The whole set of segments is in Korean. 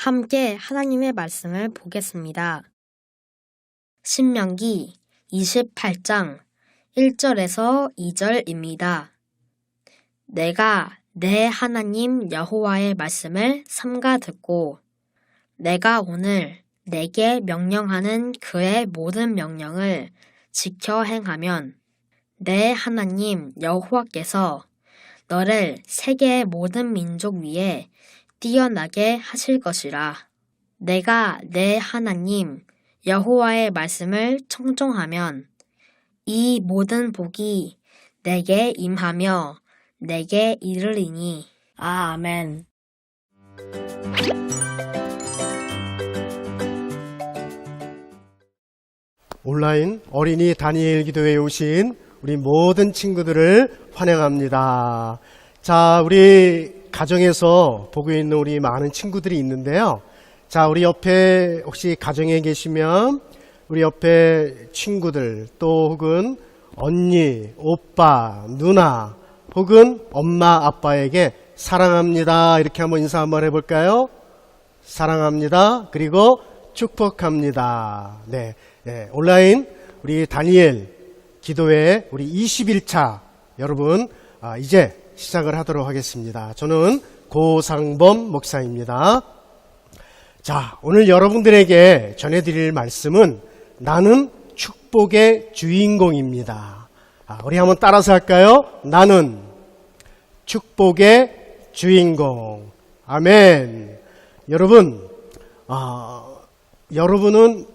함께 하나님의 말씀을 보겠습니다. 신명기 28장 1절에서 2절입니다. 내가 내 하나님 여호와의 말씀을 삼가 듣고 내가 오늘 내게 명령하는 그의 모든 명령을 지켜 행하면 내 하나님 여호와께서 너를 세계의 모든 민족 위에 뛰어나게 하실 것이라. 내가 내 하나님 여호와의 말씀을 청종하면 이 모든 복이 내게 임하며 내게 이르리니. 아멘. 온라인 어린이 다니엘 기도회에 오신 우리 모든 친구들을 환영합니다. 자, 우리 가정에서 보고 있는 우리 많은 친구들이 있는데요. 자, 우리 옆에 혹시 가정에 계시면 우리 옆에 친구들 또 혹은 언니, 오빠, 누나 혹은 엄마, 아빠에게 사랑합니다. 이렇게 한번 인사 한번 해볼까요? 사랑합니다. 그리고 축복합니다. 네, 온라인 우리 다니엘 기도회 우리 21차 여러분 이제 시작을 하도록 하겠습니다. 저는 고상범 목사입니다. 자, 오늘 여러분들에게 전해드릴 말씀은 나는 축복의 주인공입니다. 우리 한번 따라서 할까요? 나는 축복의 주인공. 아멘. 여러분, 여러분은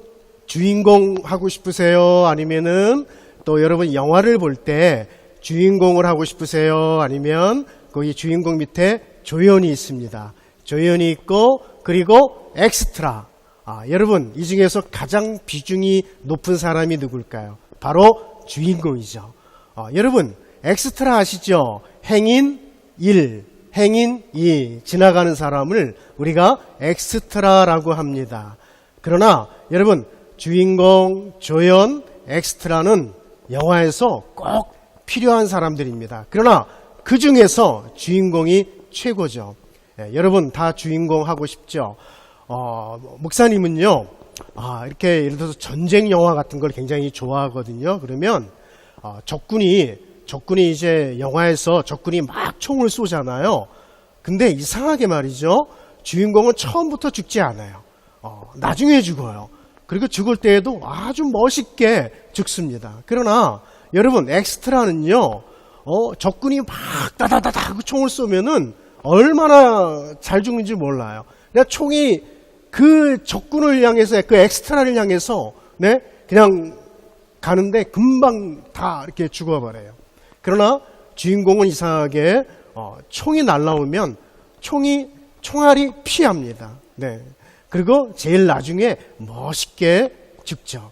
주인공 하고 싶으세요? 아니면은 또 여러분 영화를 볼 때 주인공을 하고 싶으세요? 아니면 거기 주인공 밑에 조연이 있습니다. 조연이 있고 그리고 엑스트라. 여러분 이 중에서 가장 비중이 높은 사람이 누굴까요? 바로 주인공이죠. 여러분 엑스트라 아시죠? 행인 1, 행인 2 지나가는 사람을 우리가 엑스트라라고 합니다. 그러나 여러분 주인공, 조연, 엑스트라는 영화에서 꼭 필요한 사람들입니다. 그러나 그 중에서 주인공이 최고죠. 여러분 다 주인공 하고 싶죠? 목사님은요, 이렇게 예를 들어서 전쟁 영화 같은 걸 굉장히 좋아하거든요. 그러면 적군이 이제 영화에서 적군이 막 총을 쏘잖아요. 근데 이상하게 말이죠. 주인공은 처음부터 죽지 않아요. 나중에 죽어요. 그리고 죽을 때에도 아주 멋있게 죽습니다. 그러나 여러분 엑스트라는요, 적군이 막 다다다다 총을 쏘면은 얼마나 잘 죽는지 몰라요. 그냥 총이 그 적군을 향해서, 그 엑스트라를 향해서, 그냥 가는데 금방 다 이렇게 죽어버려요. 그러나 주인공은 이상하게, 총이 날라오면 총알이 피합니다. 그리고 제일 나중에 멋있게 죽죠.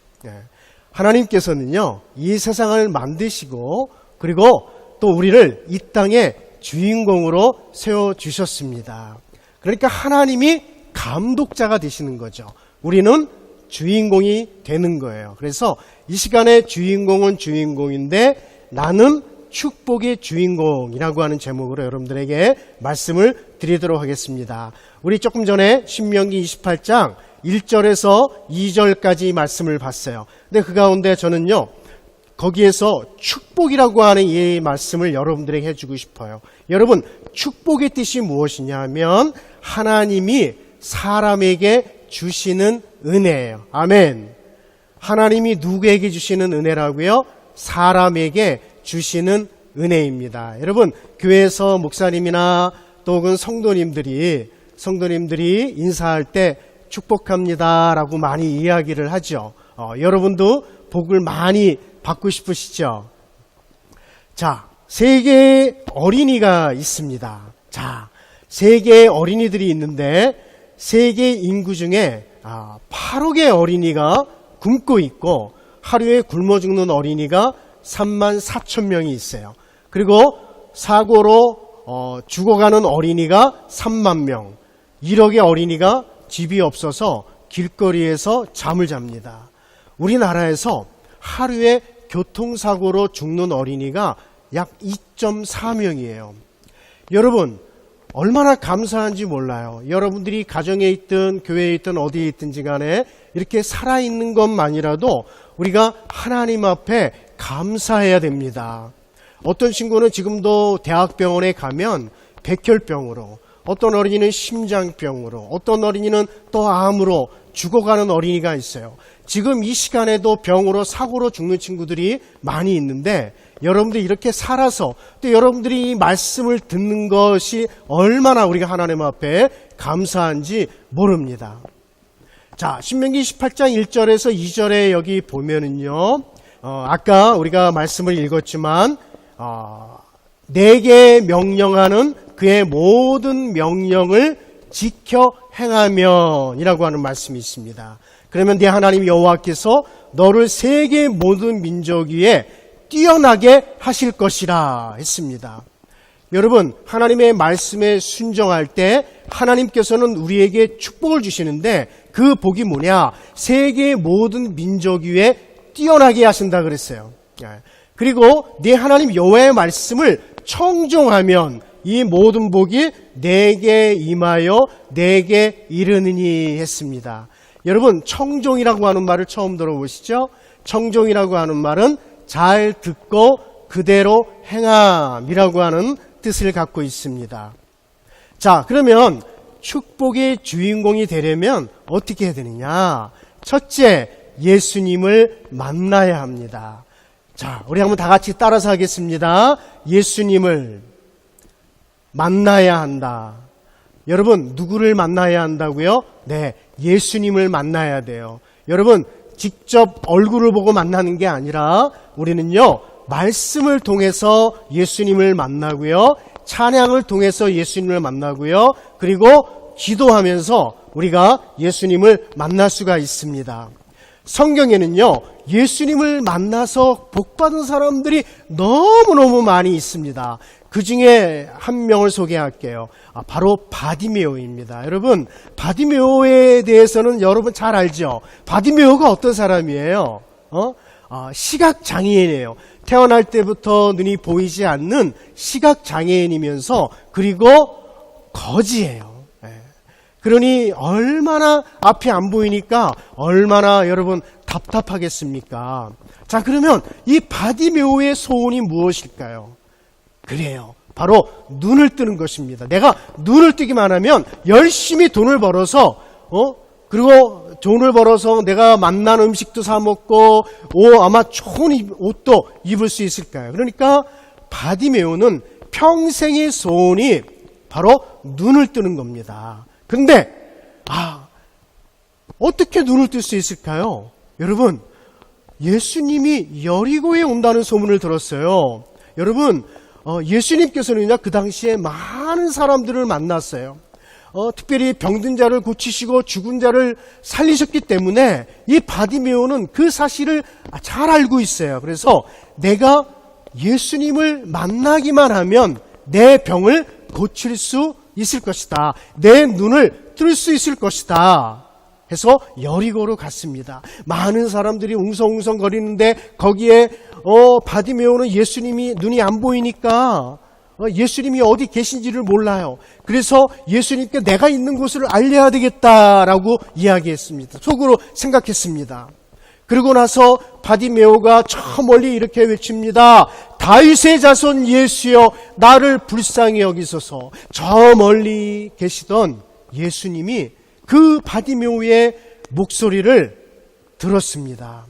하나님께서는요, 이 세상을 만드시고, 그리고 또 우리를 이 땅에 주인공으로 세워주셨습니다. 그러니까 하나님이 감독자가 되시는 거죠. 우리는 주인공이 되는 거예요. 그래서 이 시간에 주인공은 주인공인데 나는 축복의 주인공이라고 하는 제목으로 여러분들에게 말씀을 드리도록 하겠습니다. 우리 조금 전에 신명기 28장 1절에서 2절까지 말씀을 봤어요. 근데 그 가운데 저는요, 거기에서 축복이라고 하는 이 말씀을 여러분들에게 해주고 싶어요. 여러분, 축복의 뜻이 무엇이냐 하면 하나님이 사람에게 주시는 은혜예요. 아멘. 하나님이 누구에게 주시는 은혜라고요? 사람에게 주시는 은혜입니다. 여러분, 교회에서 목사님이나 또 혹은 성도님들이 인사할 때 축복합니다라고 많이 이야기를 하죠. 여러분도 복을 많이 받고 싶으시죠? 자, 세계의 어린이가 있습니다. 자, 세계의 어린이들이 있는데 세계 인구 중에 8억의 어린이가 굶고 있고 하루에 굶어 죽는 어린이가 3만 4천 명이 있어요. 그리고 사고로 죽어가는 어린이가 3만 명, 1억의 어린이가 집이 없어서 길거리에서 잠을 잡니다. 우리나라에서 하루에 교통사고로 죽는 어린이가 약 2.4명이에요. 여러분, 얼마나 감사한지 몰라요. 여러분들이 가정에 있든 교회에 있든 어디에 있든지 간에 이렇게 살아있는 것만이라도 우리가 하나님 앞에 감사해야 됩니다. 어떤 친구는 지금도 대학병원에 가면 백혈병으로, 어떤 어린이는 심장병으로, 어떤 어린이는 또 암으로 죽어가는 어린이가 있어요. 지금 이 시간에도 병으로 사고로 죽는 친구들이 많이 있는데 여러분들이 이렇게 살아서 또 여러분들이 이 말씀을 듣는 것이 얼마나 우리가 하나님 앞에 감사한지 모릅니다. 자, 신명기 18장 1절에서 2절에 여기 보면은요, 아까 우리가 말씀을 읽었지만 내게 명령하는 그의 모든 명령을 지켜 행하면 이라고 하는 말씀이 있습니다. 그러면 네 하나님 여호와께서 너를 세계 모든 민족 위에 뛰어나게 하실 것이라 했습니다. 여러분, 하나님의 말씀에 순종할 때 하나님께서는 우리에게 축복을 주시는데 그 복이 뭐냐? 세계 모든 민족 위에 뛰어나게 하신다 그랬어요. 그리고 네 하나님 여호와의 말씀을 청종하면 이 모든 복이 내게 임하여 내게 이르느니 했습니다. 여러분, 청종이라고 하는 말을 처음 들어보시죠? 청종이라고 하는 말은 잘 듣고 그대로 행함이라고 하는 뜻을 갖고 있습니다. 자, 그러면 축복의 주인공이 되려면 어떻게 해야 되느냐? 첫째, 예수님을 만나야 합니다. 자, 우리 한번 다 같이 따라서 하겠습니다. 예수님을 만나야 한다. 여러분, 누구를 만나야 한다고요? 네, 예수님을 만나야 돼요. 여러분, 직접 얼굴을 보고 만나는 게 아니라 우리는요, 말씀을 통해서 예수님을 만나고요, 찬양을 통해서 예수님을 만나고요, 그리고 기도하면서 우리가 예수님을 만날 수가 있습니다. 성경에는요, 예수님을 만나서 복받은 사람들이 너무너무 많이 있습니다. 그 중에 한 명을 소개할게요. 바로 바디메오입니다. 여러분, 바디메오에 대해서는 여러분 잘 알죠? 바디메오가 어떤 사람이에요? 시각장애인이에요. 태어날 때부터 눈이 보이지 않는 시각장애인이면서 그리고 거지예요. 그러니 얼마나 앞이 안 보이니까 얼마나 여러분 답답하겠습니까? 자, 그러면 이 바디메오의 소원이 무엇일까요? 그래요. 바로 눈을 뜨는 것입니다. 내가 눈을 뜨기만 하면 열심히 돈을 벌어서 그리고 돈을 벌어서 내가 맛난 음식도 사 먹고 아마 좋은 옷도 입을 수 있을까요? 그러니까 바디메오는 평생의 소원이 바로 눈을 뜨는 겁니다. 근데 어떻게 눈을 뜰 수 있을까요? 여러분, 예수님이 여리고에 온다는 소문을 들었어요. 여러분, 예수님께서는요, 그 당시에 많은 사람들을 만났어요. 특별히 병든 자를 고치시고 죽은 자를 살리셨기 때문에 이 바디메오는 그 사실을 잘 알고 있어요. 그래서 내가 예수님을 만나기만 하면 내 병을 고칠 수 있을 것이다. 내 눈을 뜰 수 있을 것이다. 해서 여리고로 갔습니다. 많은 사람들이 웅성웅성 거리는데 거기에 바디메오는 예수님이 눈이 안 보이니까 예수님이 어디 계신지를 몰라요. 그래서 예수님께 내가 있는 곳을 알려야 되겠다라고 이야기했습니다. 속으로 생각했습니다. 그러고 나서 바디메오가 저 멀리 이렇게 외칩니다. 다윗의 자손 예수여, 나를 불쌍히 여기소서. 저 멀리 계시던 예수님이 그 바디메오의 목소리를 들었습니다.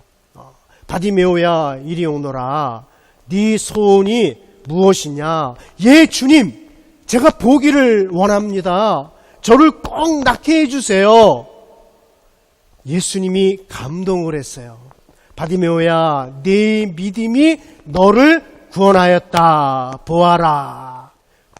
바디메오야, 이리 오너라. 네 소원이 무엇이냐? 예, 주님, 제가 보기를 원합니다. 저를 꼭 낫게 해주세요. 예수님이 감동을 했어요. 바디메오야, 네 믿음이 너를 구원하였다. 보아라.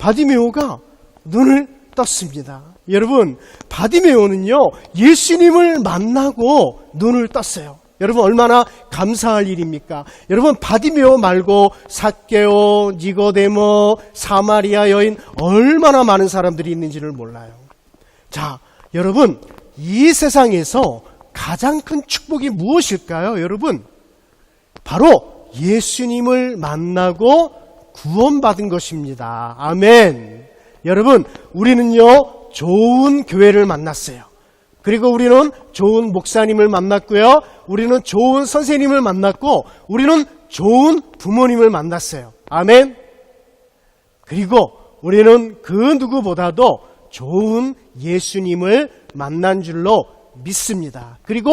바디메오가 눈을 떴습니다. 여러분, 바디메오는요, 예수님을 만나고 눈을 떴어요. 여러분, 얼마나 감사할 일입니까? 여러분, 바디메오 말고 삭개오, 니고데모, 사마리아 여인, 얼마나 많은 사람들이 있는지를 몰라요. 자, 여러분, 이 세상에서 가장 큰 축복이 무엇일까요? 여러분, 바로 예수님을 만나고 구원받은 것입니다. 아멘. 여러분, 우리는요, 좋은 교회를 만났어요. 그리고 우리는 좋은 목사님을 만났고요. 우리는 좋은 선생님을 만났고, 우리는 좋은 부모님을 만났어요. 아멘. 그리고 우리는 그 누구보다도 좋은 예수님을 만난 줄로 믿습니다. 그리고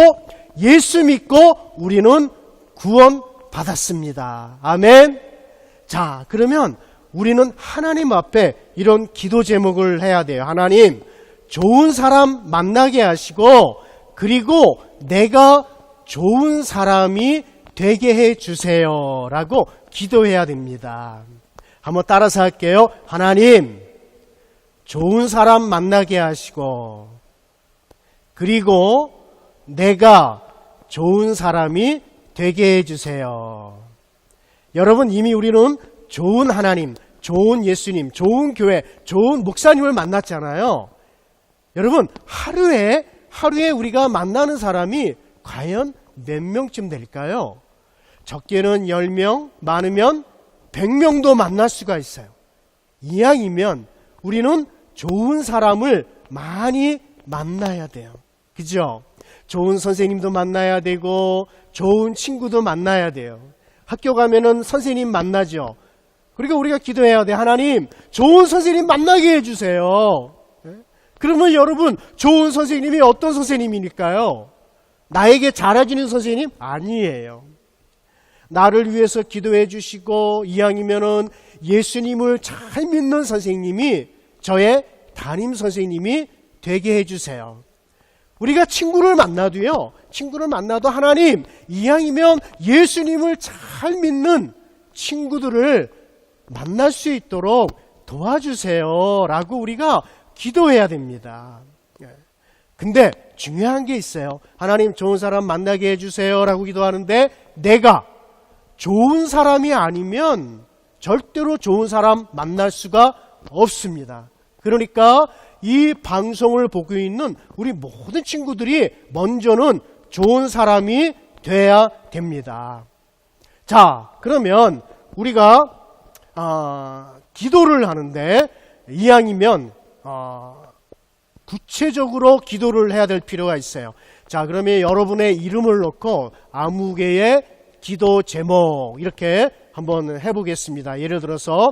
예수 믿고 우리는 구원 받았습니다. 아멘. 자, 그러면 우리는 하나님 앞에 이런 기도 제목을 해야 돼요. 하나님, 좋은 사람 만나게 하시고, 그리고 내가 좋은 사람이 되게 해 주세요 라고 기도해야 됩니다. 한번 따라서 할게요. 하나님, 좋은 사람 만나게 하시고, 그리고 내가 좋은 사람이 되게 해주세요. 여러분, 이미 우리는 좋은 하나님, 좋은 예수님, 좋은 교회, 좋은 목사님을 만났잖아요. 여러분, 하루에 우리가 만나는 사람이 과연 몇 명쯤 될까요? 적게는 10명, 많으면 100명도 만날 수가 있어요. 이왕이면 우리는 좋은 사람을 많이 만나야 돼요. 그죠? 좋은 선생님도 만나야 되고 좋은 친구도 만나야 돼요. 학교 가면은 선생님 만나죠. 그리고 우리가 기도해야 돼. 하나님, 좋은 선생님 만나게 해주세요. 그러면 여러분, 좋은 선생님이 어떤 선생님이니까요? 나에게 잘해주는 선생님? 아니에요. 나를 위해서 기도해 주시고 이왕이면은 예수님을 잘 믿는 선생님이 저의 담임 선생님이 되게 해주세요. 우리가 친구를 만나도요, 친구를 만나도 하나님, 이왕이면 예수님을 잘 믿는 친구들을 만날 수 있도록 도와주세요 라고 우리가 기도해야 됩니다. 근데 중요한 게 있어요. 하나님, 좋은 사람 만나게 해주세요 라고 기도하는데 내가 좋은 사람이 아니면 절대로 좋은 사람 만날 수가 없습니다. 그러니까 이 방송을 보고 있는 우리 모든 친구들이 먼저는 좋은 사람이 돼야 됩니다. 자, 그러면 우리가 기도를 하는데 이왕이면 구체적으로 기도를 해야 될 필요가 있어요. 자, 그러면 여러분의 이름을 넣고 아무 개의 기도 제목 이렇게 한번 해보겠습니다. 예를 들어서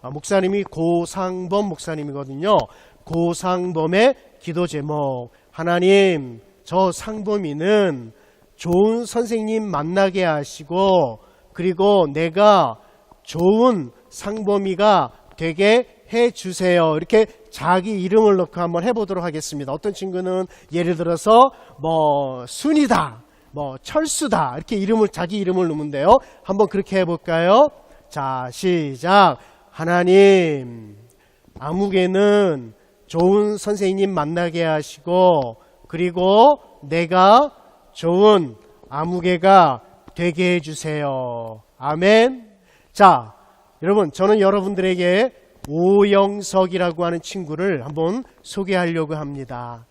목사님이 고상범 목사님이거든요. 고상범의 기도 제목, 하나님, 저 상범이는 좋은 선생님 만나게 하시고 그리고 내가 좋은 상범이가 되게 해주세요. 이렇게 자기 이름을 넣고 한번 해보도록 하겠습니다. 어떤 친구는 예를 들어서 순이다, 철수다 이렇게 자기 이름을 넣으면돼요. 한번 그렇게 해볼까요? 자, 시작. 하나님, 아무개는 좋은 선생님 만나게 하시고 그리고 내가 좋은 아무개가 되게 해주세요. 아멘. 자, 여러분, 저는 여러분들에게 오영석이라고 하는 친구를 한번 소개하려고 합니다.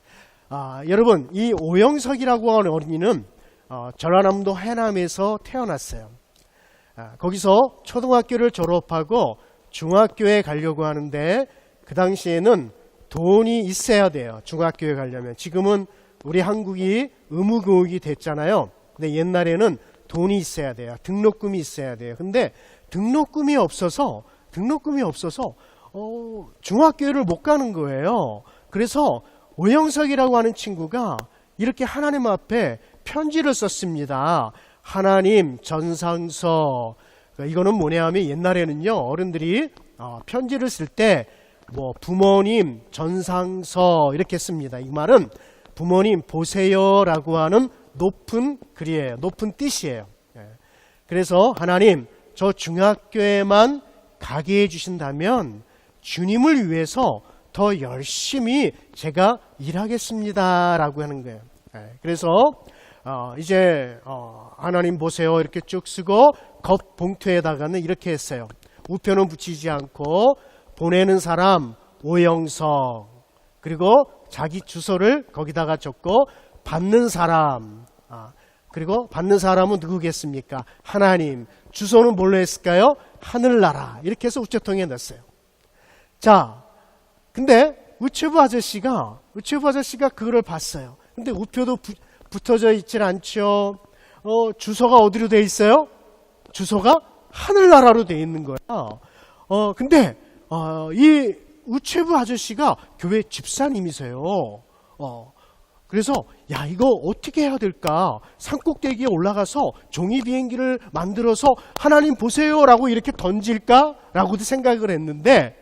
여러분, 이 오영석이라고 하는 어린이는 전라남도 해남에서 태어났어요. 거기서 초등학교를 졸업하고 중학교에 가려고 하는데 그 당시에는 돈이 있어야 돼요. 중학교에 가려면. 지금은 우리 한국이 의무교육이 됐잖아요. 근데 옛날에는 돈이 있어야 돼요. 등록금이 있어야 돼요. 근데 등록금이 없어서 중학교를 못 가는 거예요. 그래서 오영석이라고 하는 친구가 이렇게 하나님 앞에 편지를 썼습니다. 하나님 전상서. 이거는 뭐냐 하면 옛날에는요, 어른들이 편지를 쓸 때 부모님 전상서 이렇게 씁니다. 이 말은 부모님 보세요 라고 하는 높은 글이에요. 높은 뜻이에요. 그래서 하나님, 저 중학교에만 가게 해주신다면 주님을 위해서 더 열심히 제가 일하겠습니다 라고 하는 거예요. 그래서 이제 하나님 보세요 이렇게 쭉 쓰고 겉 봉투에다가는 이렇게 했어요. 우표는 붙이지 않고 보내는 사람 오영석, 그리고 자기 주소를 거기다가 적고 받는 사람, 그리고 받는 사람은 누구겠습니까? 하나님. 주소는 뭘로 했을까요? 하늘나라. 이렇게 해서 우체통에 넣었어요. 자, 근데 우체부 아저씨가 그거를 봤어요. 근데 우표도 붙어져 있질 않죠. 주소가 어디로 돼 있어요? 주소가 하늘나라로 돼 있는 거야. 근데 이 우체부 아저씨가 교회 집사님이세요. 그래서 야, 이거 어떻게 해야 될까? 산꼭대기에 올라가서 종이 비행기를 만들어서 하나님 보세요라고 이렇게 던질까라고도 생각을 했는데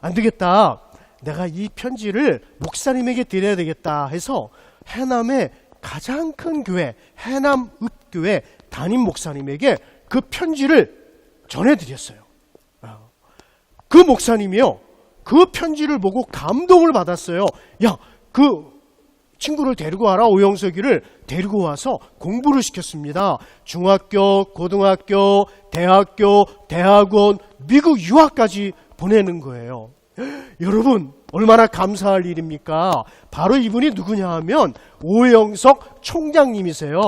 안 되겠다. 내가 이 편지를 목사님에게 드려야 되겠다 해서 해남의 가장 큰 교회 해남읍교회 담임 목사님에게 그 편지를 전해드렸어요. 그 목사님이요, 그 편지를 보고 감동을 받았어요. 야, 그 친구를 데리고 와라. 오영석이를 데리고 와서 공부를 시켰습니다. 중학교, 고등학교, 대학교, 대학원, 미국 유학까지 보내는 거예요. 여러분, 얼마나 감사할 일입니까? 바로 이분이 누구냐 하면 오영석 총장님이세요.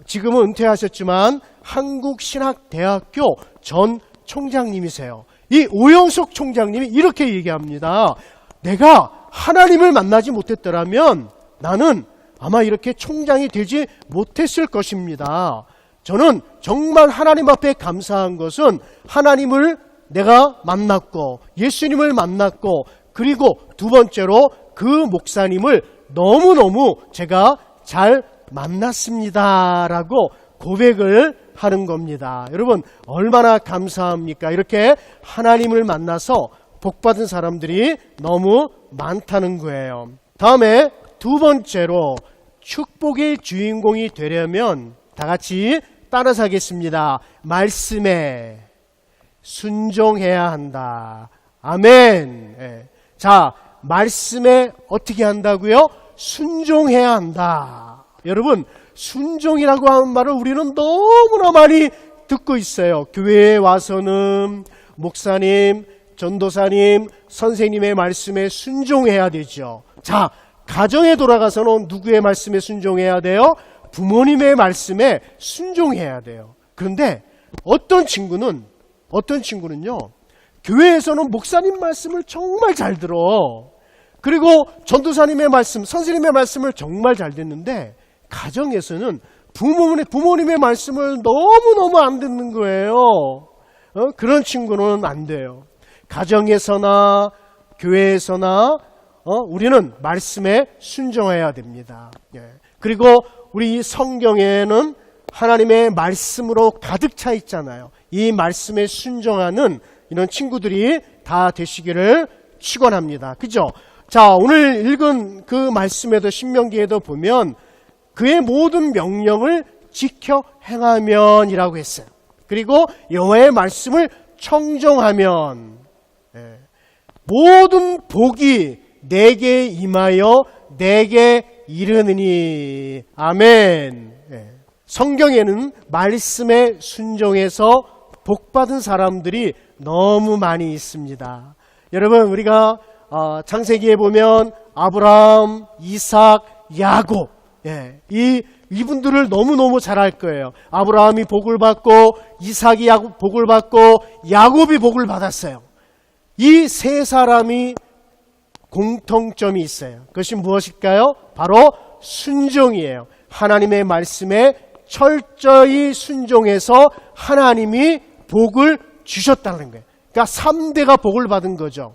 지금은 은퇴하셨지만 한국신학대학교 전 총장님이세요. 이 오영석 총장님이 이렇게 얘기합니다. 내가 하나님을 만나지 못했더라면 나는 아마 이렇게 총장이 되지 못했을 것입니다. 저는 정말 하나님 앞에 감사한 것은 하나님을 내가 만났고 예수님을 만났고 그리고 두 번째로 그 목사님을 너무너무 제가 잘 만났습니다라고 고백을 하는 겁니다. 여러분, 얼마나 감사합니까? 이렇게 하나님을 만나서 복받은 사람들이 너무 많다는 거예요. 다음에 두 번째로 축복의 주인공이 되려면 다 같이 따라서 하겠습니다. 말씀에 순종해야 한다. 아멘. 자, 말씀에 어떻게 한다고요? 순종해야 한다. 여러분, 순종이라고 하는 말을 우리는 너무나 많이 듣고 있어요. 교회에 와서는 목사님, 전도사님, 선생님의 말씀에 순종해야 되죠. 자, 가정에 돌아가서는 누구의 말씀에 순종해야 돼요? 부모님의 말씀에 순종해야 돼요. 그런데 어떤 친구는요, 교회에서는 목사님 말씀을 정말 잘 들어. 그리고 전도사님의 말씀, 선생님의 말씀을 정말 잘 듣는데 가정에서는 부모님의 말씀을 너무너무 안 듣는 거예요. 그런 친구는 안 돼요. 가정에서나 교회에서나 우리는 말씀에 순종해야 됩니다. 그리고 우리 성경에는 하나님의 말씀으로 가득 차 있잖아요. 이 말씀에 순종하는 이런 친구들이 다 되시기를 축원합니다. 그죠? 자, 오늘 읽은 그 말씀에도 신명기에도 보면 그의 모든 명령을 지켜 행하면이라고 했어요. 그리고 여호와의 말씀을 청종하면 모든 복이 내게 임하여 내게 이르느니. 아멘. 성경에는 말씀에 순종해서 복받은 사람들이 너무 많이 있습니다. 여러분, 우리가 창세기에 보면 아브라함, 이삭, 야곱, 이분들을 너무너무 잘 알 거예요. 아브라함이 복을 받고 이삭이 복을 받고 야곱이 복을 받았어요. 이 세 사람이 공통점이 있어요. 그것이 무엇일까요? 바로 순종이에요. 하나님의 말씀에 철저히 순종해서 하나님이 복을 주셨다는 거예요. 그러니까 3대가 복을 받은 거죠.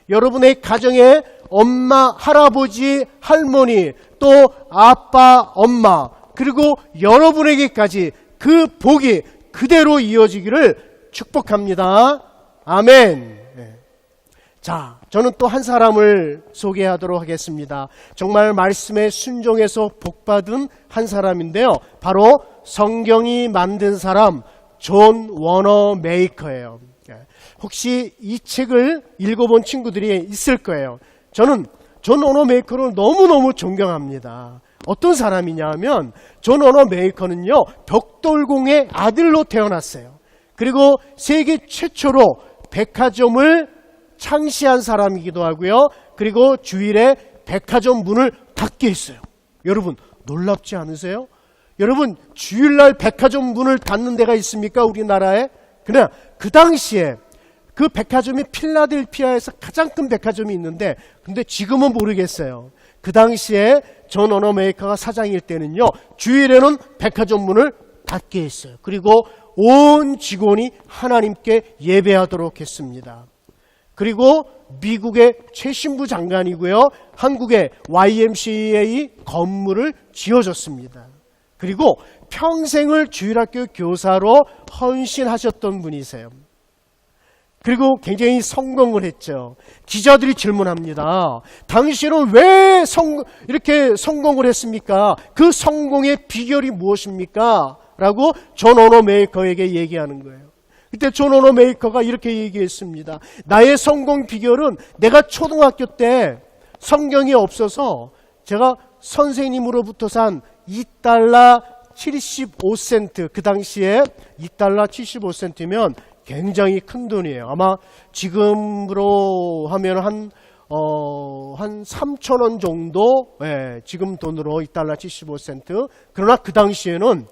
여러분의 가정에 엄마, 할아버지, 할머니, 또 아빠, 엄마, 그리고 여러분에게까지 그 복이 그대로 이어지기를 축복합니다. 아멘. 자, 저는 또 한 사람을 소개하도록 하겠습니다. 정말 말씀에 순종해서 복받은 한 사람인데요. 바로 성경이 만든 사람 존 워너 메이커예요. 혹시 이 책을 읽어본 친구들이 있을 거예요. 저는 존 워너 메이커를 너무너무 존경합니다. 어떤 사람이냐 하면 존 워너 메이커는요, 벽돌공의 아들로 태어났어요. 그리고 세계 최초로 백화점을 창시한 사람이기도 하고요. 그리고 주일에 백화점 문을 닫게 했어요. 여러분, 놀랍지 않으세요? 여러분, 주일날 백화점 문을 닫는 데가 있습니까? 우리나라에? 그냥 그 당시에 그 백화점이 필라델피아에서 가장 큰 백화점이 있는데, 근데 지금은 모르겠어요. 그 당시에 존 워너메이커가 사장일 때는요, 주일에는 백화점 문을 닫게 했어요. 그리고 온 직원이 하나님께 예배하도록 했습니다. 그리고 미국의 최신부 장관이고요, 한국의 YMCA 건물을 지어줬습니다. 그리고 평생을 주일학교 교사로 헌신하셨던 분이세요. 그리고 굉장히 성공을 했죠. 기자들이 질문합니다. 당신은 왜 이렇게 성공을 했습니까? 그 성공의 비결이 무엇입니까? 라고 존 워너메이커에게 얘기하는 거예요. 그때 존 워너메이커가 이렇게 얘기했습니다. 나의 성공 비결은 내가 초등학교 때 성경이 없어서 제가 선생님으로부터 산 $2 75센트, 그 당시에 $2 75센트면 굉장히 큰 돈이에요. 아마 지금으로 하면 한 3,000원 정도, 지금 돈으로 $2 75센트. 그러나 그 당시에는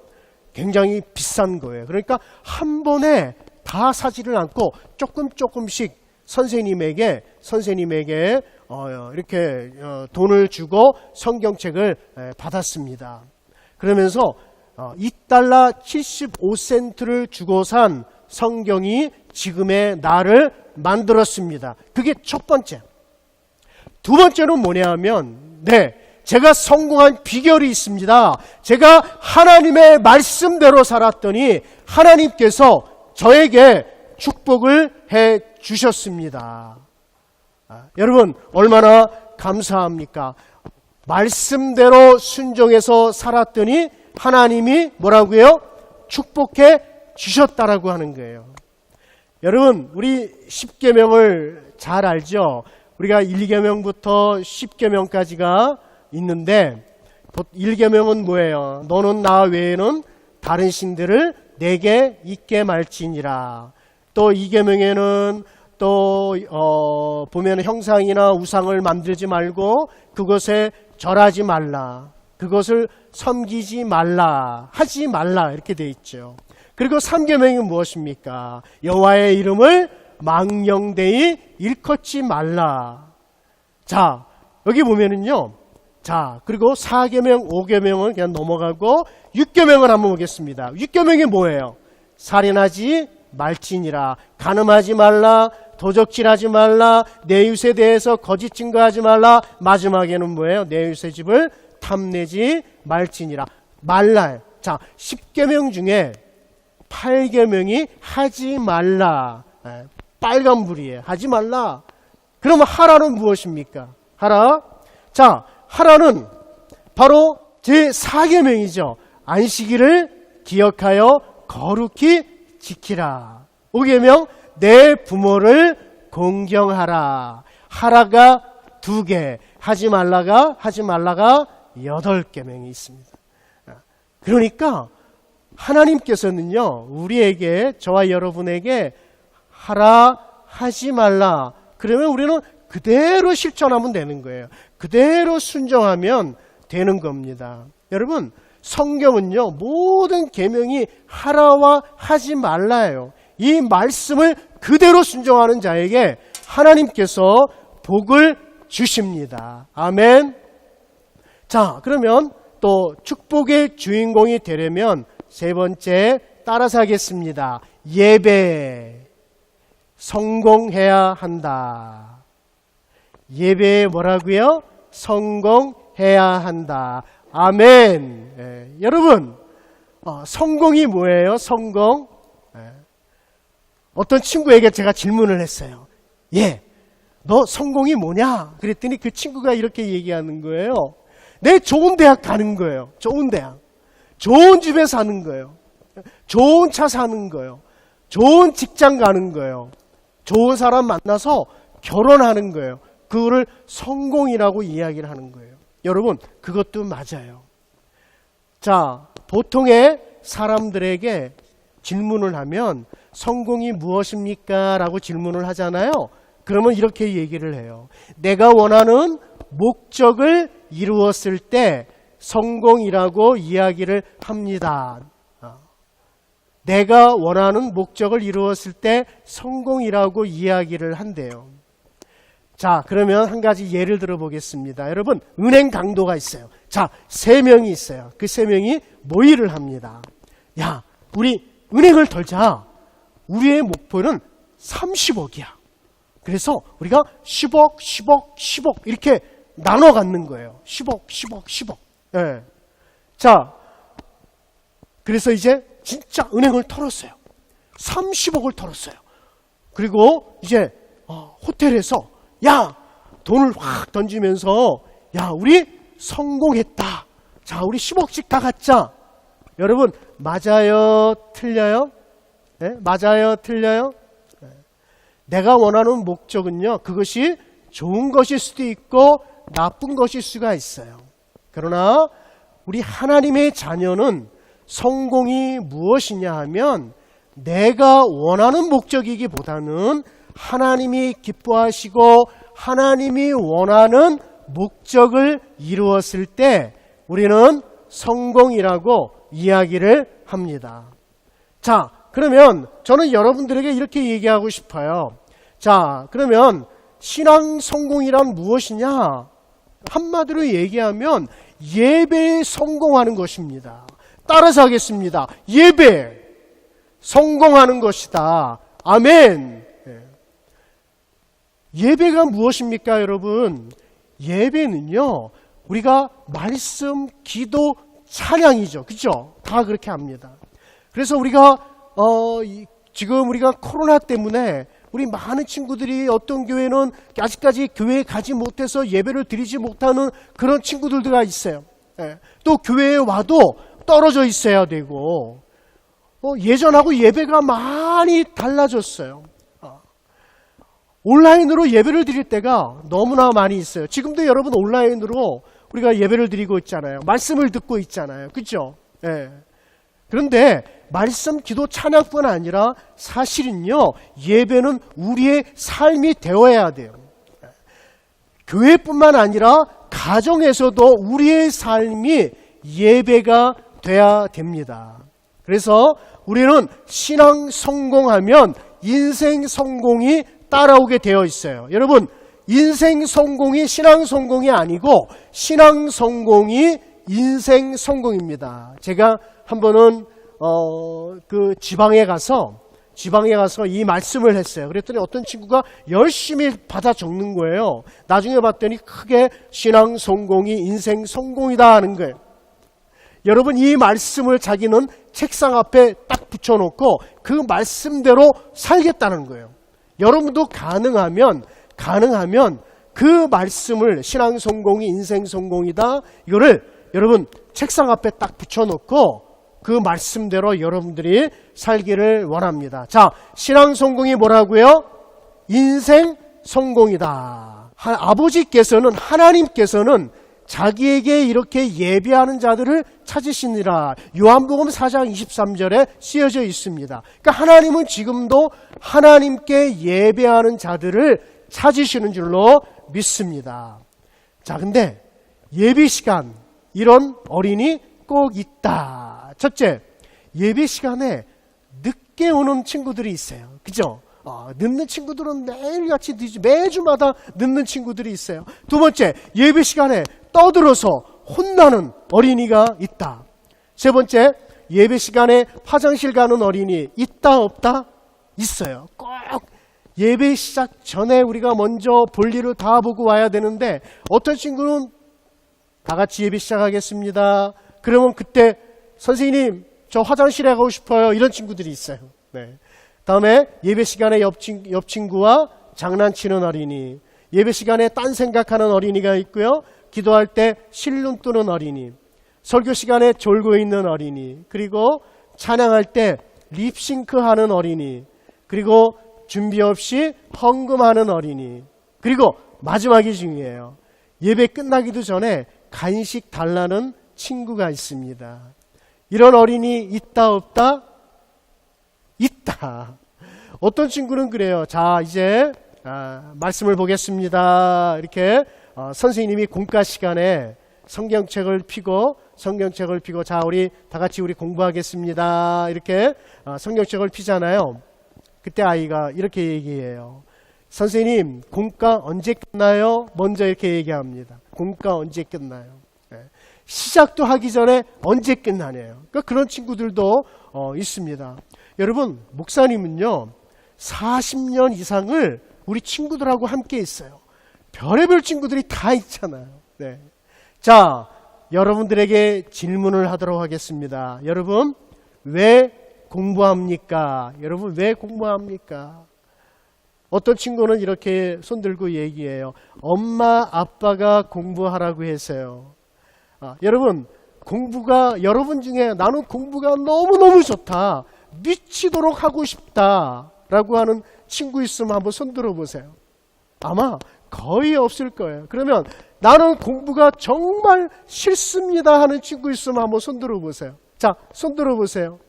굉장히 비싼 거예요. 그러니까 한 번에 다 사지를 않고 조금씩 선생님에게 이렇게 돈을 주고 성경책을 받았습니다. 그러면서 $2 75센트를 주고 산 성경이 지금의 나를 만들었습니다. 그게 첫 번째. 두 번째는 뭐냐 하면, 제가 성공한 비결이 있습니다. 제가 하나님의 말씀대로 살았더니 하나님께서 저에게 축복을 해 주셨습니다. 여러분, 얼마나 감사합니까? 말씀대로 순종해서 살았더니 하나님이 뭐라고요? 축복해 주셨다라고 하는 거예요. 여러분, 우리 10계명을 잘 알죠? 우리가 1계명부터 10계명까지가 있는데, 1계명은 뭐예요? 너는 나 외에는 다른 신들을 내게 있게 말지니라. 또 2계명에는 또 보면 형상이나 우상을 만들지 말고 그것에 절하지 말라. 그것을 섬기지 말라. 하지 말라. 이렇게 돼 있죠. 그리고 3계명이 무엇입니까? 여호와의 이름을 망령되이 일컫지 말라. 자, 여기 보면은요. 자, 그리고 4계명, 5계명은 그냥 넘어가고 6계명을 한번 보겠습니다. 6계명이 뭐예요? 살인하지 말지니라. 간음하지 말라. 도적질하지 말라. 내 이웃에 대해서 거짓 증거하지 말라. 마지막에는 뭐예요? 내 이웃의 집을 탐내지 말지니라. 말라요. 자, 10계명 중에 8계명이 하지 말라. 빨간불이에요. 하지 말라. 그러면 하라는 무엇입니까? 하라. 자, 하라는 바로 제4계명이죠. 안식일을 기억하여 거룩히 지키라. 5계명, 내 부모를 공경하라. 하라가 2개, 하지 말라가 8계명이 있습니다. 그러니까 하나님께서는요, 우리에게, 저와 여러분에게 하라, 하지 말라. 그러면 우리는 그대로 실천하면 되는 거예요. 그대로 순종하면 되는 겁니다. 여러분, 성경은요, 모든 계명이 하라와 하지 말라예요. 이 말씀을 그대로 순종하는 자에게 하나님께서 복을 주십니다. 아멘. 자, 그러면 또 축복의 주인공이 되려면 세 번째 따라서 하겠습니다. 예배. 성공해야 한다. 예배에 뭐라고요? 성공해야 한다. 아멘. 여러분, 성공이 뭐예요? 성공. 어떤 친구에게 제가 질문을 했어요. 너 성공이 뭐냐? 그랬더니 그 친구가 이렇게 얘기하는 거예요. 내 좋은 대학 가는 거예요. 좋은 대학. 좋은 집에 사는 거예요. 좋은 차 사는 거예요. 좋은 직장 가는 거예요. 좋은 사람 만나서 결혼하는 거예요. 그거를 성공이라고 이야기를 하는 거예요. 여러분, 그것도 맞아요. 자, 보통의 사람들에게 질문을 하면 성공이 무엇입니까? 라고 질문을 하잖아요. 그러면 이렇게 얘기를 해요. 내가 원하는 목적을 이루었을 때 성공이라고 이야기를 합니다. 내가 원하는 목적을 이루었을 때 성공이라고 이야기를 한대요. 자, 그러면 한 가지 예를 들어 보겠습니다. 여러분, 은행 강도가 있어요. 자, 3명이 있어요. 그 3명이 모의를 합니다. 야, 우리 은행을 털자. 우리의 목표는 30억이야. 그래서 우리가 10억, 10억, 10억 이렇게 나눠 갖는 거예요. 10억, 10억, 10억. 예. 자, 그래서 이제 진짜 은행을 털었어요. 30억을 털었어요. 그리고 이제 호텔에서 야, 돈을 확 던지면서 야, 우리 성공했다. 자, 우리 10억씩 다 갖자. 여러분, 맞아요? 틀려요? 네? 맞아요? 틀려요? 네. 내가 원하는 목적은요, 그것이 좋은 것일 수도 있고 나쁜 것일 수가 있어요. 그러나 우리 하나님의 자녀는 성공이 무엇이냐 하면 내가 원하는 목적이기보다는 하나님이 기뻐하시고 하나님이 원하는 목적을 이루었을 때 우리는 성공이라고 이야기를 합니다. 자, 그러면 저는 여러분들에게 이렇게 얘기하고 싶어요. 자, 그러면 신앙 성공이란 무엇이냐? 한마디로 얘기하면 예배에 성공하는 것입니다. 따라서 하겠습니다. 예배, 성공하는 것이다. 아멘. 예배가 무엇입니까, 여러분? 예배는요, 우리가 말씀, 기도, 찬양이죠. 그죠? 다 그렇게 합니다. 그래서 우리가, 지금 우리가 코로나 때문에 우리 많은 친구들이 어떤 교회는 아직까지 교회에 가지 못해서 예배를 드리지 못하는 그런 친구들도 있어요. 또 교회에 와도 떨어져 있어야 되고, 예전하고 예배가 많이 달라졌어요. 온라인으로 예배를 드릴 때가 너무나 많이 있어요. 지금도 여러분 온라인으로 우리가 예배를 드리고 있잖아요. 말씀을 듣고 있잖아요. 그렇죠? 예. 그런데 말씀, 기도, 찬양뿐 아니라 사실은요, 예배는 우리의 삶이 되어야 돼요. 교회뿐만 아니라 가정에서도 우리의 삶이 예배가 돼야 됩니다. 그래서 우리는 신앙 성공하면 인생 성공이 따라오게 되어 있어요. 여러분, 인생 성공이 신앙 성공이 아니고 신앙 성공이 인생 성공입니다. 제가 한 번은 그 지방에 가서 이 말씀을 했어요. 그랬더니 어떤 친구가 열심히 받아 적는 거예요. 나중에 봤더니 크게 신앙 성공이 인생 성공이다 하는 거예요. 여러분, 이 말씀을 자기는 책상 앞에 딱 붙여놓고 그 말씀대로 살겠다는 거예요. 여러분도 가능하면 그 말씀을 신앙 성공이 인생 성공이다, 이거를 여러분 책상 앞에 딱 붙여놓고 그 말씀대로 여러분들이 살기를 원합니다. 자, 신앙 성공이 뭐라고요? 인생 성공이다. 아버지께서는, 하나님께서는 자기에게 이렇게 예배하는 자들을 찾으시니라. 요한복음 4장 23절에 쓰여져 있습니다. 그러니까 하나님은 지금도 하나님께 예배하는 자들을 찾으시는 줄로 믿습니다. 자, 근데 예배 시간, 이런 어린이 꼭 있다. 첫째, 예배 시간에 늦게 오는 친구들이 있어요. 그죠? 늦는 친구들은 매일같이 매주마다 늦는 친구들이 있어요. 두 번째, 예배 시간에 떠들어서 혼나는 어린이가 있다. 세 번째, 예배 시간에 화장실 가는 어린이 있다 없다? 있어요. 꼭 예배 시작 전에 우리가 먼저 볼일을 다 보고 와야 되는데 어떤 친구는 다 같이 예배 시작하겠습니다. 그러면 그때 선생님 저 화장실에 가고 싶어요. 이런 친구들이 있어요. 네. 다음에 예배 시간에 옆 친구와 장난치는 어린이, 예배 시간에 딴 생각하는 어린이가 있고요. 기도할 때 실눈 뜨는 어린이, 설교 시간에 졸고 있는 어린이, 그리고 찬양할 때 립싱크하는 어린이, 그리고 준비 없이 헌금하는 어린이, 그리고 마지막이 중요해요. 예배 끝나기도 전에 간식 달라는 친구가 있습니다. 이런 어린이 있다 없다? 있다. 어떤 친구는 그래요. 자, 이제 말씀을 보겠습니다. 이렇게 선생님이 공과 시간에 성경책을 펴고 자 우리 다 같이 우리 공부하겠습니다. 이렇게 성경책을 펴잖아요. 그때 아이가 이렇게 얘기해요. 선생님, 공과 언제 끝나요? 먼저 이렇게 얘기합니다. 공과 언제 끝나요? 시작도 하기 전에 언제 끝나네요. 그러니까 그런 친구들도 있습니다. 여러분, 목사님은요 40년 이상을 우리 친구들하고 함께 있어요. 별의별 친구들이 다 있잖아요. 네. 자, 여러분들에게 질문을 하도록 하겠습니다. 여러분, 왜 공부합니까? 여러분, 왜 공부합니까? 어떤 친구는 이렇게 손들고 얘기해요. 엄마, 아빠가 공부하라고 해서요. 여러분, 공부가 여러분 중에 나는 공부가 너무너무 좋다, 미치도록 하고 싶다 라고 하는 친구 있으면 한번 손들어 보세요. 아마 거의 없을 거예요. 그러면 나는 공부가 정말 싫습니다 하는 친구 있으면 한번 손들어 보세요. 자, 손들어 보세요.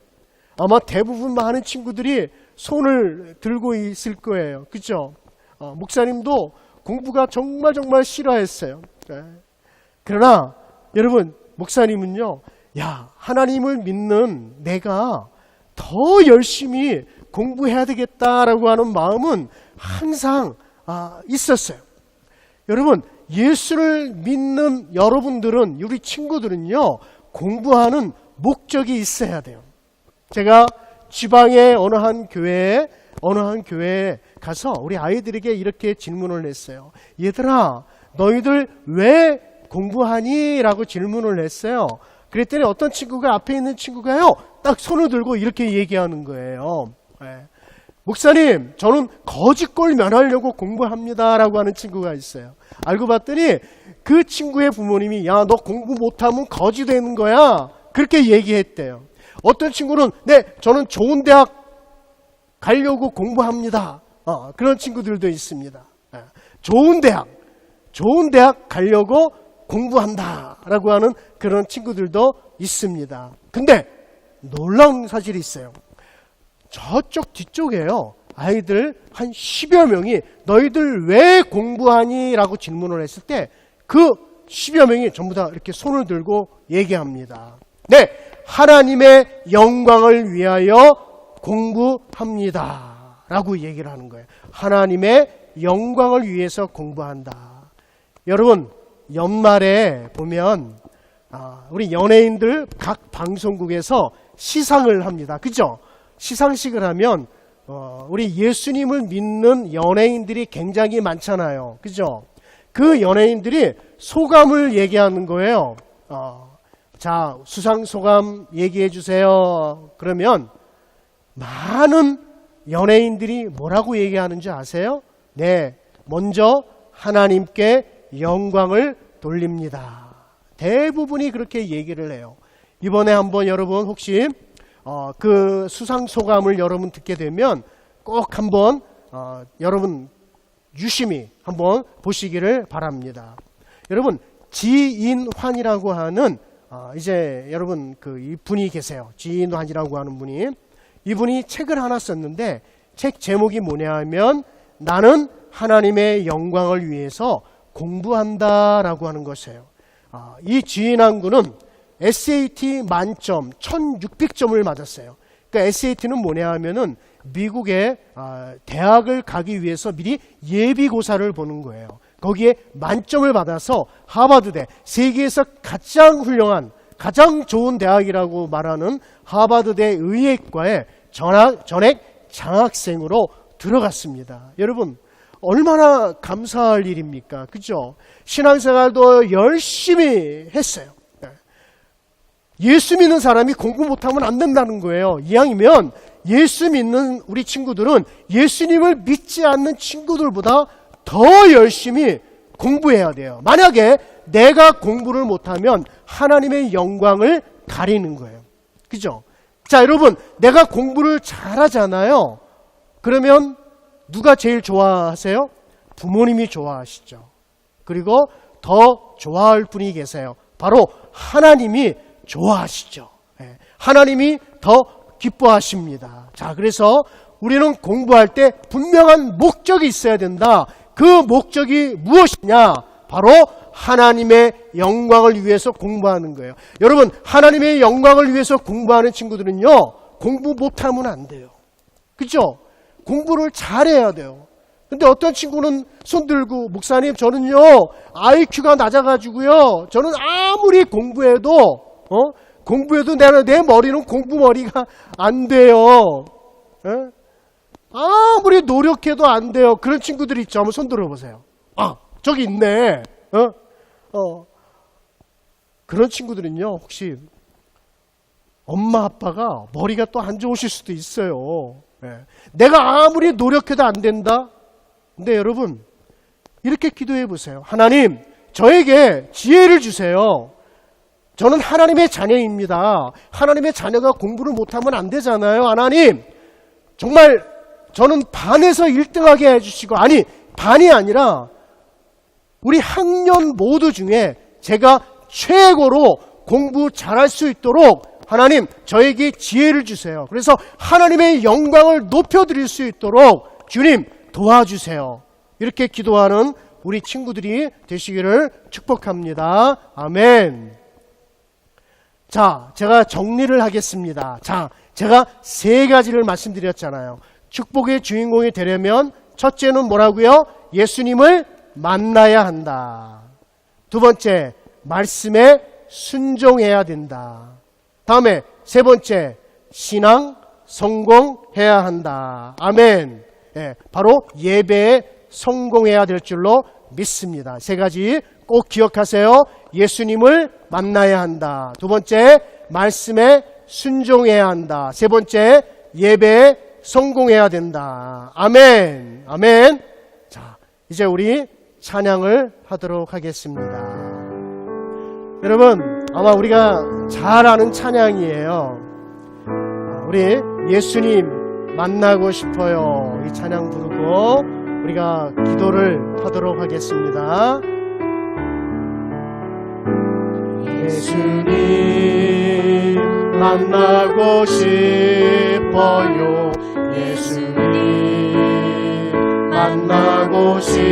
아마 대부분 많은 친구들이 손을 들고 있을 거예요. 그렇죠? 목사님도 공부가 정말 싫어했어요. 네. 그러나 여러분, 목사님은요, 하나님을 믿는 내가 더 열심히 공부해야 되겠다라고 하는 마음은 항상 있었어요. 여러분, 예수를 믿는 여러분들은, 우리 친구들은요, 공부하는 목적이 있어야 돼요. 제가 지방의 어느 한 교회에 가서 우리 아이들에게 이렇게 질문을 했어요. 얘들아, 너희들 왜 공부하니? 라고 질문을 했어요. 그랬더니 어떤 친구가, 앞에 있는 친구가요, 딱 손을 들고 이렇게 얘기하는 거예요. 네. 목사님, 저는 거지꼴 면하려고 공부합니다 라고 하는 친구가 있어요. 알고 봤더니 그 친구의 부모님이 너 공부 못하면 거지 되는 거야, 그렇게 얘기했대요. 어떤 친구는 저는 좋은 대학 가려고 공부합니다. 그런 친구들도 있습니다. 좋은 대학 가려고 공부한다 라고 하는 그런 친구들도 있습니다. 근데 놀라운 사실이 있어요. 저쪽 뒤쪽에요, 아이들 한 10여 명이 너희들 왜 공부하니? 라고 질문을 했을 때 그 10여 명이 전부 다 이렇게 손을 들고 얘기합니다. 네, 하나님의 영광을 위하여 공부합니다 라고 얘기를 하는 거예요. 하나님의 영광을 위해서 공부한다. 여러분, 연말에 보면 우리 연예인들 각 방송국에서 시상을 합니다. 그죠? 시상식을 하면 우리 예수님을 믿는 연예인들이 굉장히 많잖아요. 그죠? 그 연예인들이 소감을 얘기하는 거예요. 자, 수상 소감 얘기해 주세요. 그러면 많은 연예인들이 뭐라고 얘기하는 줄 아세요? 네, 먼저 하나님께 영광을 돌립니다. 대부분이 그렇게 얘기를 해요. 이번에 한번 여러분 혹시 그 수상 소감을 여러분 듣게 되면 꼭 한번 여러분 유심히 한번 보시기를 바랍니다. 여러분, 지인환이라고 하는 이제 여러분 이분이 계세요. 지인환이라고 하는 분이, 이분이 책을 하나 썼는데 책 제목이 뭐냐 하면 나는 하나님의 영광을 위해서 공부한다라고 하는 것이에요. 이 지인환 군은 SAT 만점 1600점을 맞았어요. 그러니까 SAT는 뭐냐 하면은 미국의 대학을 가기 위해서 미리 예비고사를 보는 거예요. 거기에 만점을 받아서 하버드대, 세계에서 가장 훌륭한, 가장 좋은 대학이라고 말하는 하버드대 의예과에 전액 장학생으로 들어갔습니다. 여러분, 얼마나 감사할 일입니까? 그죠? 신앙생활도 열심히 했어요. 예수 믿는 사람이 공부 못하면 안 된다는 거예요. 이왕이면 예수 믿는 우리 친구들은 예수님을 믿지 않는 친구들보다 더 열심히 공부해야 돼요. 만약에 내가 공부를 못하면 하나님의 영광을 가리는 거예요. 그죠? 자, 여러분, 내가 공부를 잘하잖아요. 그러면 누가 제일 좋아하세요? 부모님이 좋아하시죠. 그리고 더 좋아할 분이 계세요. 바로 하나님이 좋아하시죠. 하나님이 더 기뻐하십니다. 자, 그래서 우리는 공부할 때 분명한 목적이 있어야 된다. 그 목적이 무엇이냐? 바로 하나님의 영광을 위해서 공부하는 거예요. 여러분, 하나님의 영광을 위해서 공부하는 친구들은요, 공부 못하면 안 돼요. 그렇죠? 공부를 잘해야 돼요. 근데 어떤 친구는 손 들고, 목사님 저는요 IQ가 낮아가지고요, 저는 아무리 공부해도 내 머리는 공부머리가 안 돼요. 아무리 노력해도 안 돼요. 그런 친구들 있죠. 한번 손 들어보세요. 아, 저기 있네. 그런 친구들은요, 혹시 엄마 아빠가 머리가 또 안 좋으실 수도 있어요. 내가 아무리 노력해도 안 된다. 근데 여러분, 이렇게 기도해 보세요. 하나님, 저에게 지혜를 주세요. 저는 하나님의 자녀입니다. 하나님의 자녀가 공부를 못하면 안 되잖아요. 하나님, 정말 저는 반에서 1등하게 해주시고, 아니, 반이 아니라 우리 학년 모두 중에 제가 최고로 공부 잘할 수 있도록 하나님, 저에게 지혜를 주세요. 그래서 하나님의 영광을 높여드릴 수 있도록 주님 도와주세요. 이렇게 기도하는 우리 친구들이 되시기를 축복합니다. 아멘. 자, 제가 정리를 하겠습니다. 자, 제가 3가지를 말씀드렸잖아요. 축복의 주인공이 되려면 첫째는 뭐라고요? 예수님을 만나야 한다. 두 번째, 말씀에 순종해야 된다. 다음에 세 번째, 신앙 성공해야 한다. 아멘. 바로 예배에 성공해야 될 줄로 믿습니다. 3가지 꼭 기억하세요. 예수님을 만나야 한다. 두 번째, 말씀에 순종해야 한다. 세 번째, 예배에 성공해야 된다. 아멘. 아멘. 자, 이제 우리 찬양을 하도록 하겠습니다. 여러분, 아마 우리가 잘 아는 찬양이에요. 우리 예수님 만나고 싶어요. 이 찬양 부르고 우리가 기도를 하도록 하겠습니다. 예수님 만나고 싶어요. 예수님 만나고 싶어요.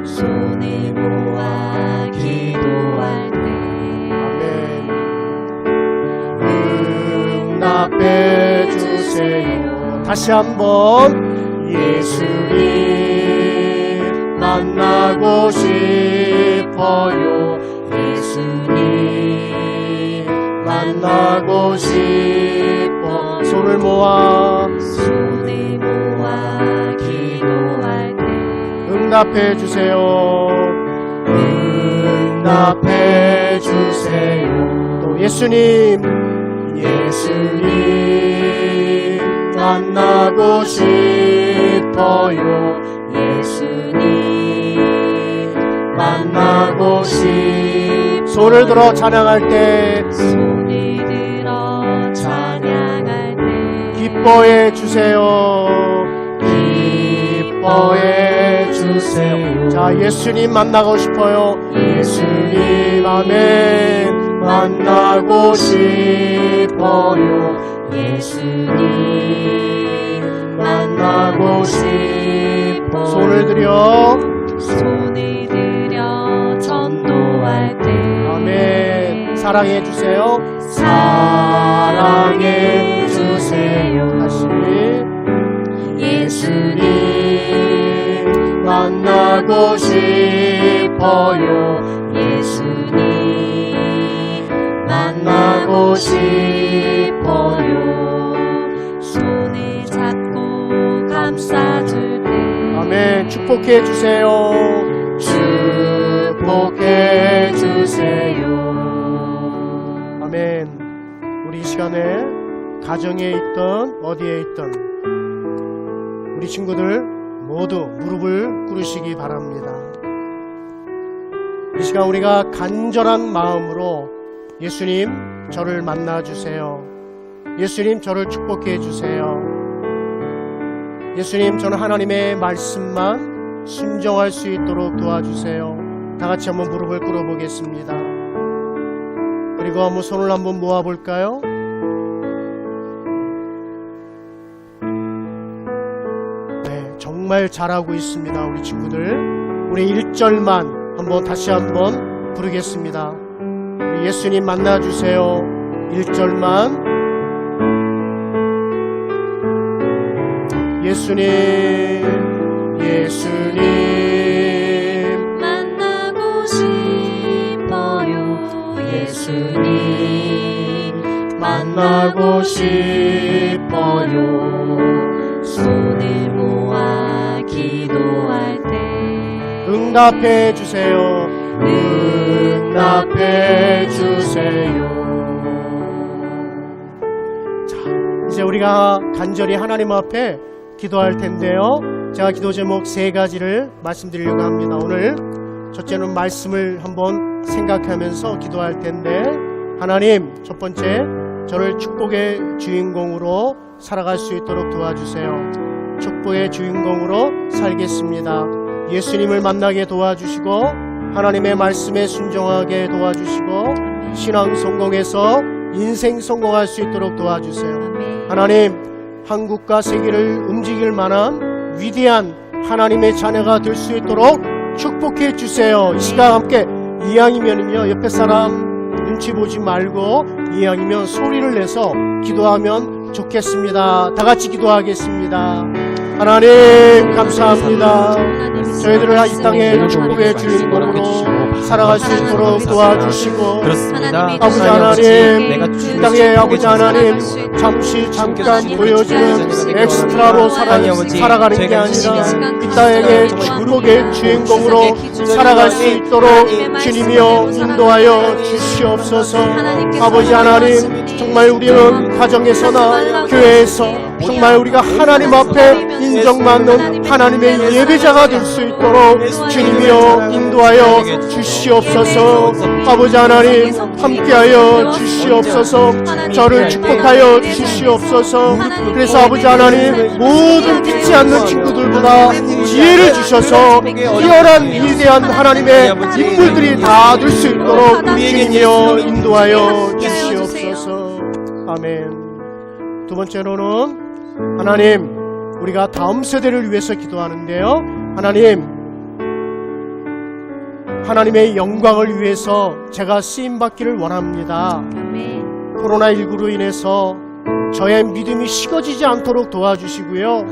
손을 모아 기도할 때 응답해 주세요. 다시 한번 예수님 만나고 싶어요. 예수님 만나고 싶어. 손을 모아 기도할 때 응답해 주세요. 응답해 주세요. 또 예수님 만나고 싶어요. 예수님 만나고 싶어요. 손을 들어 찬양할 때 기뻐해 주세요. 기뻐해 주세요. 자, 예수님 만나고 싶어요. 예수님 아멘. 만나고 싶어요. 예수님 만나고 싶어. 손을 들여 전도할 때 아멘. 사랑해 주세요. 사랑해 주세요. 다시 예수님 만나고 싶어요. 예수님 만나고 싶어요. 손을 잡고 감싸줄 때 아멘. 축복해 주세요. 축복해 주세요. 아멘. 우리 이 시간에 가정에 있던 어디에 있던 우리 친구들 모두 무릎을 꿇으시기 바랍니다. 이 시간 우리가 간절한 마음으로 예수님 저를 만나주세요. 예수님 저를 축복해 주세요. 예수님 저는 하나님의 말씀만 순종할 수 있도록 도와주세요. 다 같이 한번 무릎을 꿇어보겠습니다. 그리고 한번 손을 한번 모아볼까요? 네, 정말 잘하고 있습니다. 우리 친구들 우리 1절만 한번 다시 한번 부르겠습니다. 우리 예수님 만나주세요. 1절만. 예수님 만나고 싶어요. 예수님 만나고 싶어요. 손을 모아 기도할 때 응답해 주세요. 응답해 주세요. 이제 우리가 간절히 하나님 앞에 기도할 텐데요. 제가 기도 제목 3가지를 말씀드리려고 합니다. 오늘 첫째는 말씀을 한번 생각하면서 기도할 텐데, 하나님, 첫 번째, 저를 축복의 주인공으로 살아갈 수 있도록 도와주세요. 축복의 주인공으로 살겠습니다. 예수님을 만나게 도와주시고 하나님의 말씀에 순종하게 도와주시고 신앙 성공해서 인생 성공할 수 있도록 도와주세요. 하나님, 한국과 세계를 움직일 만한 위대한 하나님의 자녀가 될 수 있도록 축복해 주세요. 이 시간 함께 이왕이면요, 옆에 사람 눈치 보지 말고 이왕이면 소리를 내서 기도하면 좋겠습니다. 다 같이 기도하겠습니다. 하나님 감사합니다. 저희들을 이 땅의 축복의 주인공으로 살아갈 수 있도록 도와주시고, 아버지 하나님, 이 땅의 아버지 하나님, 잠깐 보여지는 엑스트라로 살아가는 게 아니라 이 땅의 축복의 주인공으로 살아갈 수 있도록 주님이여 인도하여 주시옵소서. 아버지 하나님, 정말 우리는 가정에서나 교회에서 정말 우리가 하나님 앞에 인정받는 하나님의 예배자가 될 수 있도록 주님이여 인도하여 주시옵소서. 아버지 하나님, 함께하여 주시옵소서. 저를 축복하여 주시옵소서. 그래서 아버지 하나님, 모든 믿지 않는 친구들보다 지혜를 주셔서 뛰어난 위대한 하나님의 인물들이 다 될 수 있도록 주님이여 인도하여 주시옵소서. 아멘. 두 번째로는 하나님, 우리가 다음 세대를 위해서 기도하는데요. 하나님의 영광을 위해서 제가 쓰임받기를 원합니다. 코로나19로 인해서 저의 믿음이 식어지지 않도록 도와주시고요.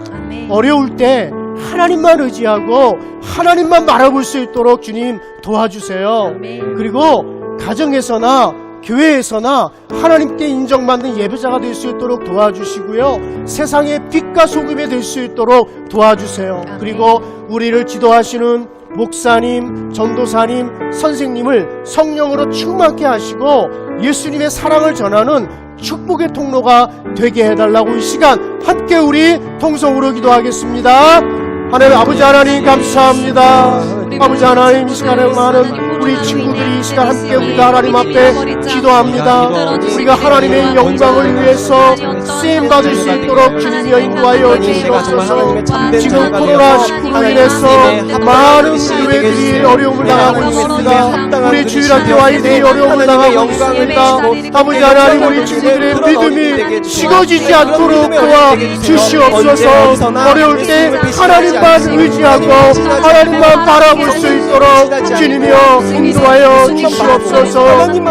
어려울 때 하나님만 의지하고 하나님만 바라볼 수 있도록 주님 도와주세요. 그리고 가정에서나 교회에서나 하나님께 인정받는 예배자가 될 수 있도록 도와주시고요. 세상의 빛과 소금이 될 수 있도록 도와주세요. 그리고 우리를 지도하시는 목사님, 전도사님, 선생님을 성령으로 충만케 하시고 예수님의 사랑을 전하는 축복의 통로가 되게 해달라고 이 시간 함께 우리 통성으로 기도하겠습니다. 하나님, 아버지 하나님 감사합니다. 아버지 하나님, 이 시간에 많은 우리 친구들이 이 시간 함께 우리가 하나님 앞에 기도합니다. 우리가 하나님의 영광을 위해서 쓰임받을 수 있도록 주님이여 인도하여 주시옵소서. 지금 코로나19로 인해서 많은 교회들이 어려움을 당하고 있습니다. 우리 주일학교 아이들이 어려움을 당하고 있습니다. 아버지 하나님, 우리 친구들의 믿음이 식어지지 않도록 도와주시옵소서. 어려울 때 하나님만 의지하고 하나님만 바라볼 수 있도록 주님이여 인도하여 주시옵소서.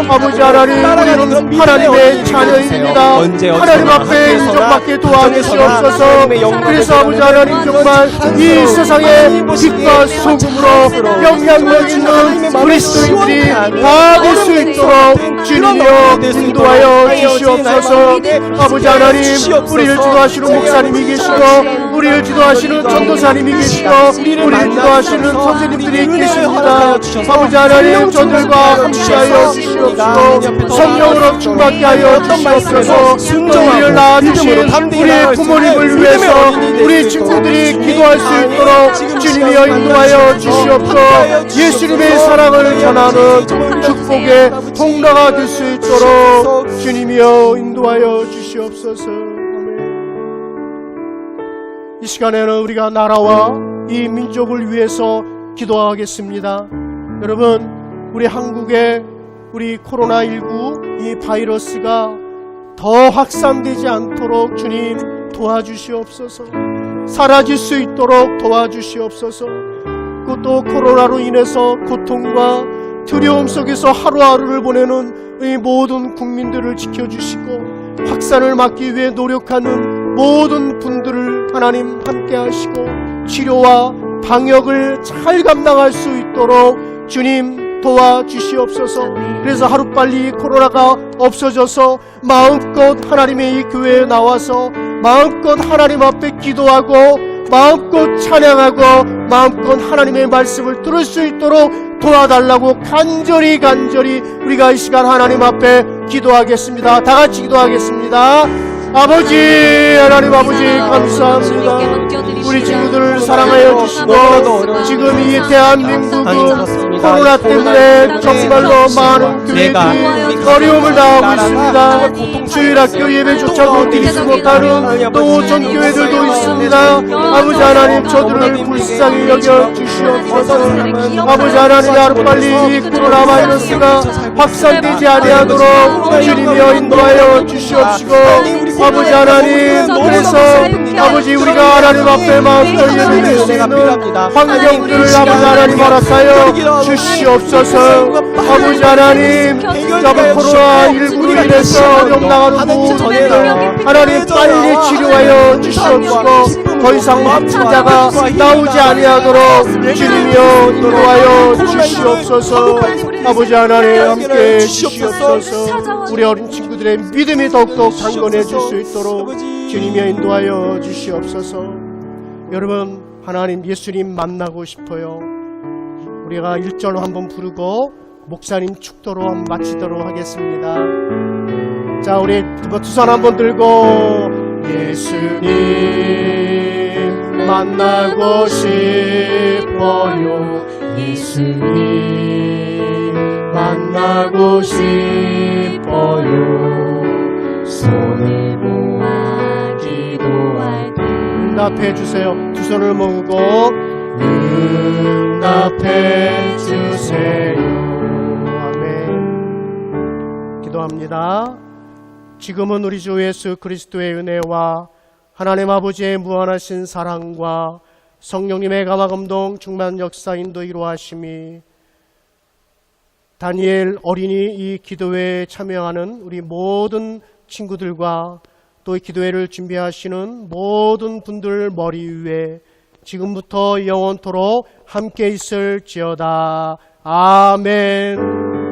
아버지 하나님, 우리는 하나님의 자녀입니다. 하나님 앞에 인정받게 도와주시옵소서. 그래서 아버지 하나님, 정말 이 세상의 빛과 소금으로 영향력 있는 그리스도인들이 다 될 수 있도록 주님이여 인도하여 주시옵소서. 아버지 하나님, 우리를 지도하시는 목사님이 계시고 우리를 지도하시는 전도사님이 계시고 우리를 지도하시는 선생님들이 계십니다. 아버지 하나님, 저들과 함께하여 주시옵시고 성령으로 충만케 하여 주시옵소서. 우리를 낳아주신 우리의 부모님을 위해서 우리 친구들이 기도할 수 있도록 주님이여 인도하여 주시옵고 예수님의 사랑을 전하는 축복의 통로가 될 수 있도록 주님이여 인도하여 주시옵소서. 이 시간에는 우리가 나라와 이 민족을 위해서 기도하겠습니다. 여러분, 우리 한국에 우리 코로나19 이 바이러스가 더 확산되지 않도록 주님 도와주시옵소서. 사라질 수 있도록 도와주시옵소서. 곧 또 코로나로 인해서 고통과 두려움 속에서 하루하루를 보내는 이 모든 국민들을 지켜주시고 확산을 막기 위해 노력하는 모든 분들을 하나님 함께 하시고 치료와 방역을 잘 감당할 수 있도록 주님 도와주시옵소서. 그래서 하루빨리 코로나가 없어져서 마음껏 하나님의 이 교회에 나와서 마음껏 하나님 앞에 기도하고 마음껏 찬양하고 마음껏 하나님의 말씀을 들을 수 있도록 도와달라고 간절히 우리가 이 시간 하나님 앞에 기도하겠습니다. 다 같이 기도하겠습니다. 아버지, 하나님 아버지 감사합니다. 우리 친구들을 사랑하여 주시고 지금 이 대한민국은 코로나 때문에 정말로 많은 교회들이 어려움을 당하고 있습니다. 주일학교 예배조차도 드리지 못하는 또 오천 교회들도 있습니다. 아버지 하나님 저들을 불쌍히 여겨 주시옵소서. 아버지 하나님 하루빨리 이 코로나 바이러스가 확산되지 아니하도록 주님이여 인도하여 주시옵시고 아버지 하나님 그래서 아버지 우리가 하나님 앞에 마음껏 예배드릴 수 있는 환경들을 아버지 하나님 허락하여 주시옵소서. 아버지 하나님 코로나19로 인해서 어려움당하는 모든 분들 하나님 빨리 치료하여 주시옵시고 더 이상 확진자가 나오지 아니하도록 주님이여 인도하여 주시옵소서. 아버지 하나님 함께 주시옵소서. 우리 어린 친구들의 믿음이 더욱더 강건해질 수 있도록 주님이여 인도하여 주시옵소서. 여러분 하나님 예수님 만나고 싶어요. 우리가 1절로 한번 부르고 목사님 축도로 한번 마치도록 하겠습니다. 자 우리 두 손 한번 들고 예수님 만나고 싶어요. 예수님 만나고 싶어요. 손을 모아 기도할 때 응답해 주세요. 두 손을 모으고 응답해 주세요. 아멘. 기도합니다. 지금은 우리 주 예수 그리스도의 은혜와 하나님 아버지의 무한하신 사랑과 성령님의 감화감동 충만 역사 인도 이루하심이 다니엘 어린이 이 기도회에 참여하는 우리 모든 친구들과 또 이 기도회를 준비하시는 모든 분들 머리 위에 지금부터 영원토록 함께 있을지어다. 아멘.